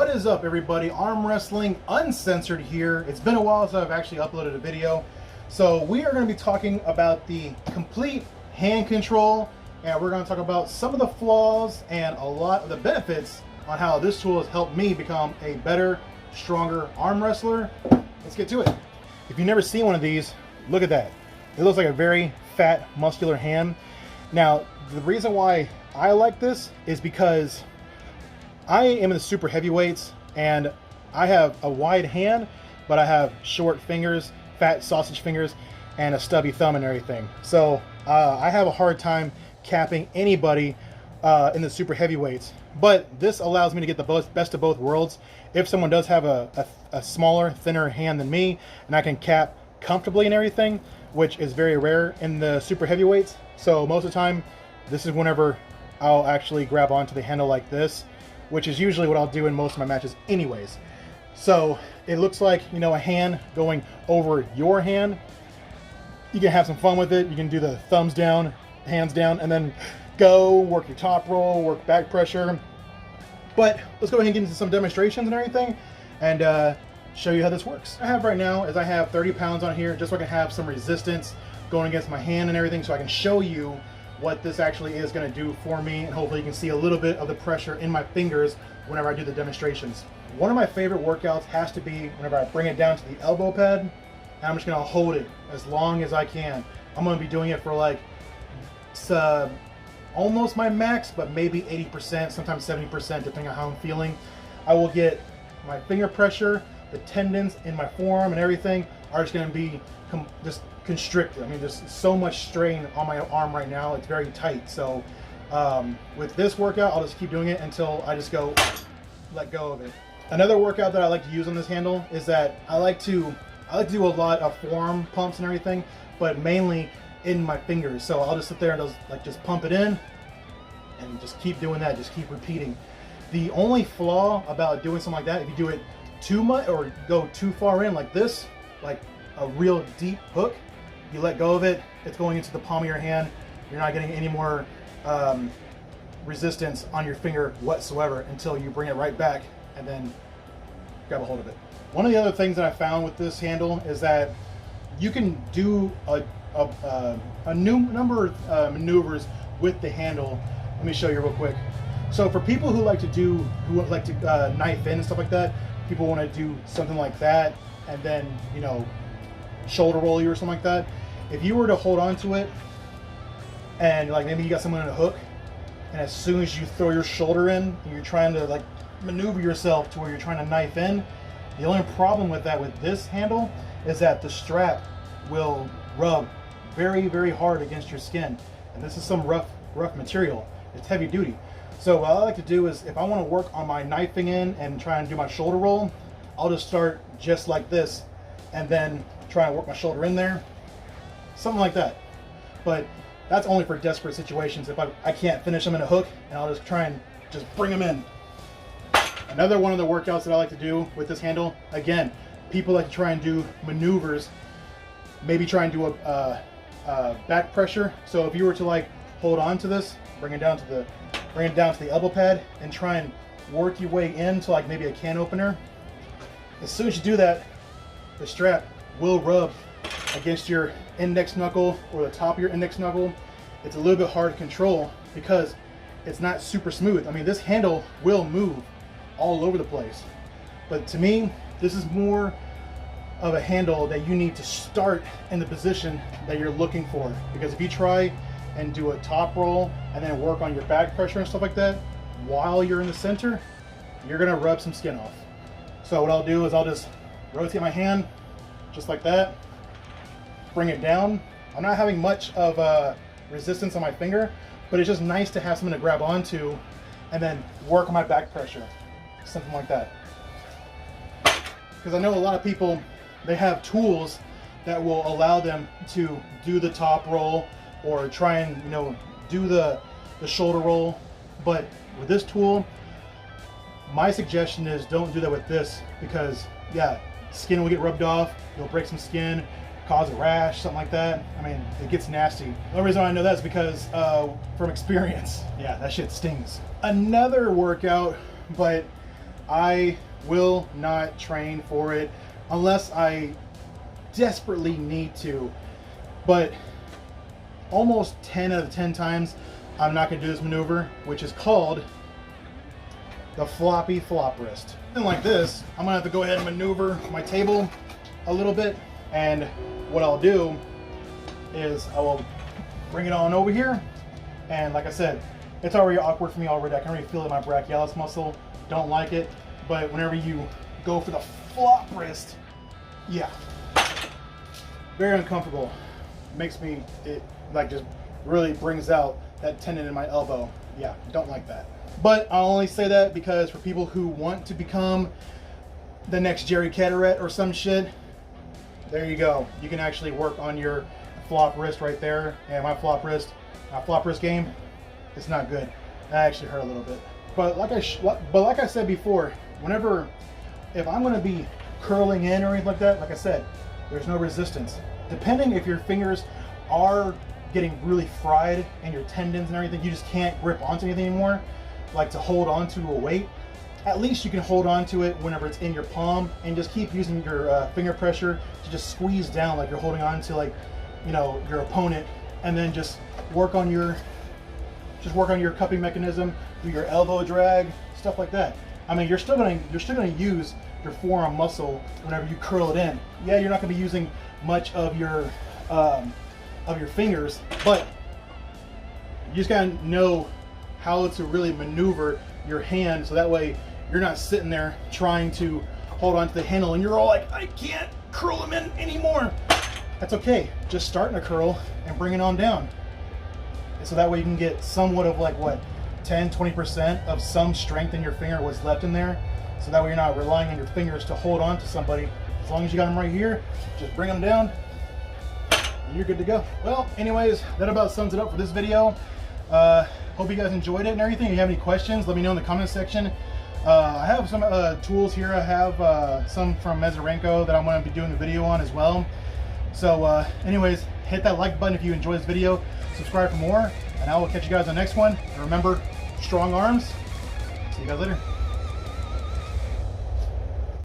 What is up, everybody? Arm Wrestling Uncensored here. It's been a while since I've actually uploaded a video. So we are going to be talking about the complete hand control, and we're going to talk about some of the flaws and a lot of the benefits on how this tool has helped me become a better, stronger arm wrestler. Let's get to it. If you've never seen one of these, look at that. It looks like a very fat, muscular hand. Now, the reason why I like this is because I am in the super heavyweights and I have a wide hand, but I have short fingers, fat sausage fingers, and a stubby thumb and everything. So I have a hard time capping anybody in the super heavyweights. But this allows me to get the best of both worlds. If someone does have a smaller, thinner hand than me, and I can cap comfortably and everything, which is very rare in the super heavyweights. So most of the time, this is whenever I'll actually grab onto the handle like this, which is usually what I'll do in most of my matches anyways. So it looks like, you know, a hand going over your hand. You can have some fun with it. You can do the thumbs down, hands down, and then go work your top roll, work back pressure. But let's go ahead and get into some demonstrations and everything and show you how this works. I have right now is I have 30 pounds on here just so I can have some resistance going against my hand and everything, so I can show you what this actually is going to do for me, and hopefully you can see a little bit of the pressure in my fingers whenever I do the demonstrations. One of my favorite workouts has to be whenever I bring it down to the elbow pad, and I'm just going to hold it as long as I can. I'm going to be doing it for like almost my max, but maybe 80%, sometimes 70%, depending on how I'm feeling. I will get my finger pressure, the tendons in my forearm and everything are just going to be just constricted. I mean, there's so much strain on my arm right now. It's very tight. So with this workout, I'll just keep doing it until I just let go of it. Another workout that I like to use on this handle is that I like to do a lot of forearm pumps and everything, but mainly in my fingers. So I'll just sit there and just pump it in and just keep doing that, just keep repeating. The only flaw about doing something like that, if you do it too much or go too far in like this, like a real deep hook, you let go of it, it's going into the palm of your hand. You're not getting any more resistance on your finger whatsoever until you bring it right back and then grab a hold of it. One of the other things that I found with this handle is that you can do a new number of maneuvers with the handle. Let me show you real quick. So for people who like to knife in and stuff like that, people want to do something like that and then, you know, shoulder roll you or something like that. If you were to hold on to it and like maybe you got someone in a hook, and as soon as you throw your shoulder in and you're trying to like maneuver yourself to where you're trying to knife in, the only problem with that with this handle is that the strap will rub very, very hard against your skin, and this is some rough material. It's heavy duty. So what I like to do is, if I want to work on my knifing in and try and do my shoulder roll, I'll just start just like this and then try and work my shoulder in there, something like that. But that's only for desperate situations. If I can't finish them in a hook, and I'll just try and just bring them in. Another one of the workouts that I like to do with this handle, again, people like to try and do maneuvers, maybe try and do a back pressure. So if you were to like hold on to this, bring it down to the elbow pad and try and work your way into like maybe a can opener. As soon as you do that, the strap will rub against your index knuckle or the top of your index knuckle. It's a little bit hard to control because it's not super smooth. I mean, this handle will move all over the place, but to me, this is more of a handle that you need to start in the position that you're looking for, because if you try and do a top roll and then work on your back pressure and stuff like that while you're in the center, you're gonna rub some skin off. So what I'll do is I'll just rotate my hand just like that, bring it down. I'm not having much of resistance on my finger, but it's just nice to have something to grab onto and then work on my back pressure, something like that. Because I know a lot of people, they have tools that will allow them to do the top roll or try and, you know, do the shoulder roll, but with this tool, my suggestion is don't do that with this, because yeah, skin will get rubbed off, you'll break some skin, cause a rash, something like that. I mean, it gets nasty. The only reason I know that is because from experience, yeah, that shit stings. Another workout, but I will not train for it unless I desperately need to. But almost 10 out of 10 times, I'm not going to do this maneuver, which is called the floppy flop wrist. And like this, I'm going to have to go ahead and maneuver my table a little bit. And what I'll do is I will bring it on over here. And like I said, it's already awkward for me already. I can already feel it in my brachialis muscle. Don't like it. But whenever you go for the flop wrist, yeah, very uncomfortable. Makes me, it like just really brings out that tendon in my elbow. Yeah, don't like that. But I'll only say that because for people who want to become the next Jerry Caderet or some shit, there you go. You can actually work on your flop wrist right there. And my flop wrist game, it's not good. That actually hurt a little bit. But like I said before, if I'm going to be curling in or anything like that, like I said, there's no resistance. Depending if your fingers are getting really fried and your tendons and everything, you just can't grip onto anything anymore, like to hold on to a weight, at least you can hold on to it whenever it's in your palm and just keep using your finger pressure to just squeeze down like you're holding on to, like, you know, your opponent, and then just work on your cupping mechanism, do your elbow drag, stuff like that. I mean, you're still gonna use your forearm muscle whenever you curl it in. Yeah, you're not gonna be using much of your fingers, but you just gotta know how to really maneuver your hand so that way you're not sitting there trying to hold on to the handle and you're all like, I can't curl them in anymore. That's okay. Just start in a curl and bring it on down. So that way you can get somewhat of like what, 10-20% of some strength in your finger, what's left in there. So that way you're not relying on your fingers to hold on to somebody. As long as you got them right here, just bring them down and you're good to go. Well, anyways, that about sums it up for this video. Hope you guys enjoyed it and everything. If you have any questions, let me know in the comment section. I have some tools here. I have some from Mazurenko that I'm going to be doing a video on as well. So anyways, hit that like button if you enjoyed this video. Subscribe for more, and I will catch you guys on the next one. And remember, strong arms. See you guys later.